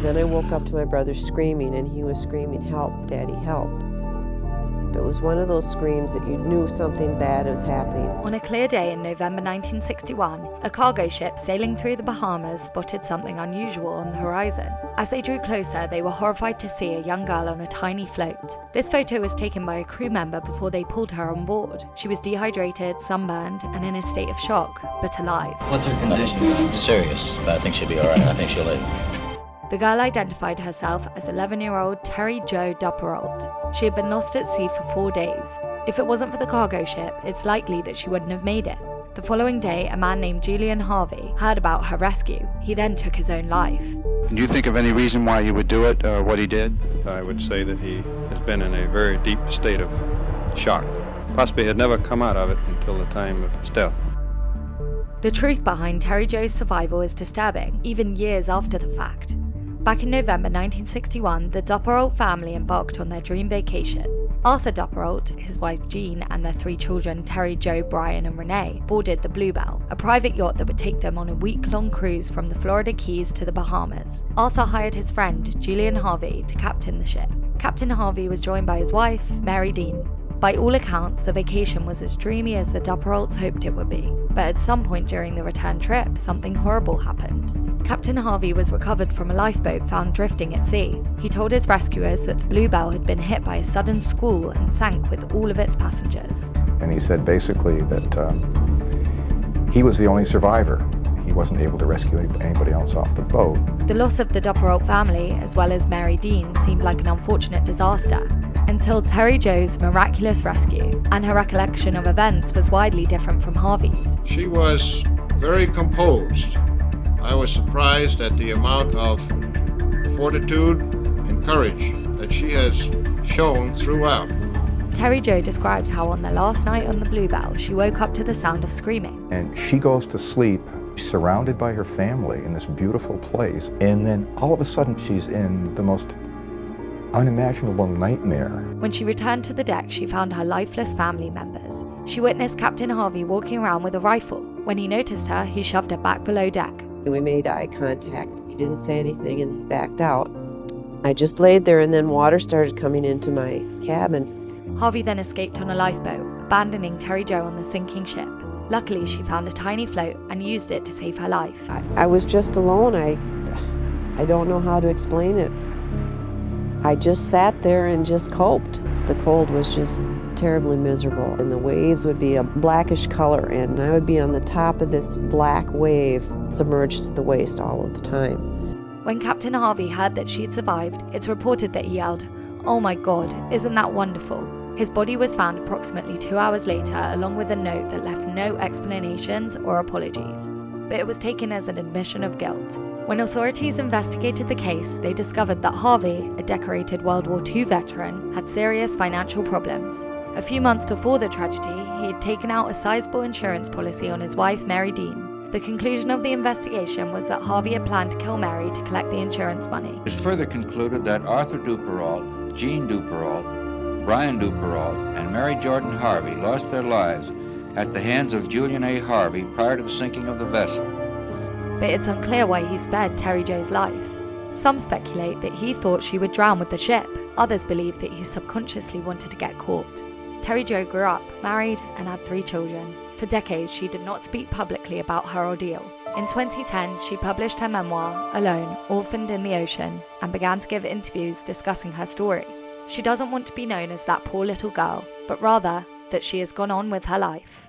Then I woke up to my brother screaming, and he was screaming, "Help, Daddy, help." It was one of those screams that you knew something bad was happening. On a clear day in November 1961, a cargo ship sailing through the Bahamas spotted something unusual on the horizon. As they drew closer, they were horrified to see a young girl on a tiny float. This photo was taken by a crew member before they pulled her on board. She was dehydrated, sunburned, and in a state of shock, but alive. What's her condition? Serious, but I think she'll be all right. I think she'll live. The girl identified herself as 11-year-old Jo Duperrault. She had been lost at sea for 4 days. If it wasn't for the cargo ship, it's likely that she wouldn't have made it. The following day, a man named Julian Harvey heard about her rescue. He then took his own life. Do you think of any reason why he would do it, or what he did? I would say that he has been in a very deep state of shock. Possibly had never come out of it until the time of his death. The truth behind Jo's survival is disturbing, even years after the fact. Back in November 1961, the Duperrault family embarked on their dream vacation. Arthur Duperrault, his wife Jean, and their 3 children, Terry, Jo, Brian, and Renee, boarded the Bluebelle, a private yacht that would take them on a week-long cruise from the Florida Keys to the Bahamas. Arthur hired his friend, Julian Harvey, to captain the ship. Captain Harvey was joined by his wife, Mary Dean. By all accounts, the vacation was as dreamy as the Duperraults hoped it would be. But at some point during the return trip, something horrible happened. Captain Harvey was recovered from a lifeboat found drifting at sea. He told his rescuers that the Bluebelle had been hit by a sudden squall and sank with all of its passengers. And he said basically that he was the only survivor. He wasn't able to rescue anybody else off the boat. The loss of the Duperrault family, as well as Mary Dean, seemed like an unfortunate disaster, until Jo's miraculous rescue, and her recollection of events was widely different from Harvey's. She was very composed. I was surprised at the amount of fortitude and courage that she has shown throughout. Jo described how on the last night on the Bluebelle, she woke up to the sound of screaming. And she goes to sleep surrounded by her family in this beautiful place, and then all of a sudden she's in the most unimaginable nightmare. When she returned to the deck, she found her lifeless family members. She witnessed Captain Harvey walking around with a rifle. When he noticed her, he shoved her back below deck. We made eye contact. He didn't say anything and he backed out. I just laid there, and then water started coming into my cabin. Harvey then escaped on a lifeboat, abandoning Jo on the sinking ship. Luckily, she found a tiny float and used it to save her life. I was just alone. I don't know how to explain it. I just sat there and just coped. The cold was just terribly miserable, and the waves would be a blackish color, and I would be on the top of this black wave, submerged to the waist all of the time. When Captain Harvey heard that she had survived, it's reported that he yelled, "Oh my God, isn't that wonderful?" His body was found approximately 2 hours later, along with a note that left no explanations or apologies. But it was taken as an admission of guilt. When authorities investigated the case, they discovered that Harvey, a decorated World War II veteran, had serious financial problems. A few months before the tragedy, he had taken out a sizable insurance policy on his wife, Mary Dean. The conclusion of the investigation was that Harvey had planned to kill Mary to collect the insurance money. It was further concluded that Arthur Duperrault, Jean Duperrault, Brian Duperrault, and Mary Jordan Harvey lost their lives at the hands of Julian A. Harvey prior to the sinking of the vessel. But it's unclear why he spared Jo's life. Some speculate that he thought she would drown with the ship. Others believe that he subconsciously wanted to get caught. Jo grew up, married, and had 3 children. For decades, she did not speak publicly about her ordeal. In 2010, she published her memoir, Alone, Orphaned in the Ocean, and began to give interviews discussing her story. She doesn't want to be known as that poor little girl, but rather that she has gone on with her life.